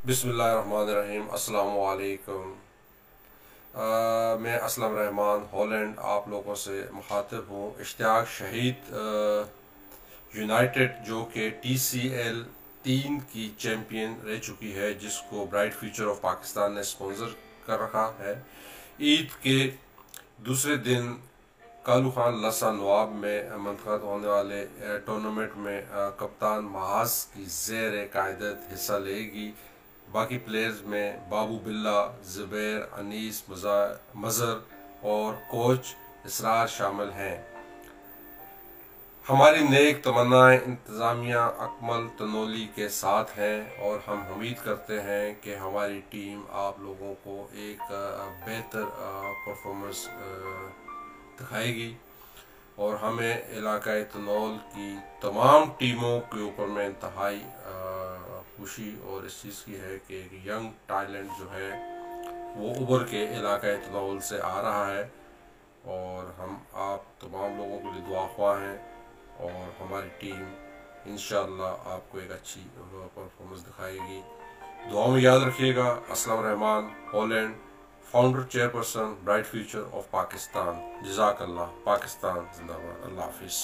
बिस्मिल्लाहिर्रहमानिर्रहीम। अस्सलाम वालेकुम। मैं असलम रहमान हॉलैंड आप लोगों से मुखातिब हूँ। इश्तियाक शहीद यूनाइटेड जो कि TCL-3 की चैम्पियन रह चुकी है, जिसको ब्राइट फ्यूचर ऑफ पाकिस्तान ने स्पॉन्सर कर रखा है। ईद के दूसरे दिन कालू खान लसा नवाब में मुनक़द होने वाले टूर्नामेंट में कप्तान महाज की ज़ेर क़यादत हिस्सा लेगी। बाकी प्लेयर्स में बाबू बिल्ला, ज़ुबैर, अनीस, मज़र और कोच इसरार शामिल हैं। हमारी नेक तमन्नाएं इंतज़ामिया अकमल तनोली के साथ हैं और हम उम्मीद करते हैं कि हमारी टीम आप लोगों को एक बेहतर परफॉर्मेंस दिखाएगी और हमें इलाक़ाई तनोल की तमाम टीमों के ऊपर में इंतहाई खुशी और इस चीज़ की है कि एक यंग टैलेंट जो है वो उभर के इलाक़ाई तनोल से आ रहा है और हम आप तमाम लोगों के लिए दुआ ख्वाह हैं और हमारी टीम इंशाअल्लाह आपको एक अच्छी परफॉर्मेंस दिखाएगी। दुआ में याद रखिएगा। Aslam Rahman Holland, founder chairperson bright future of Pakistan. जज़ाकल्लाह। पाकिस्तान जिंदाबाद। अल्लाह हाफिज़।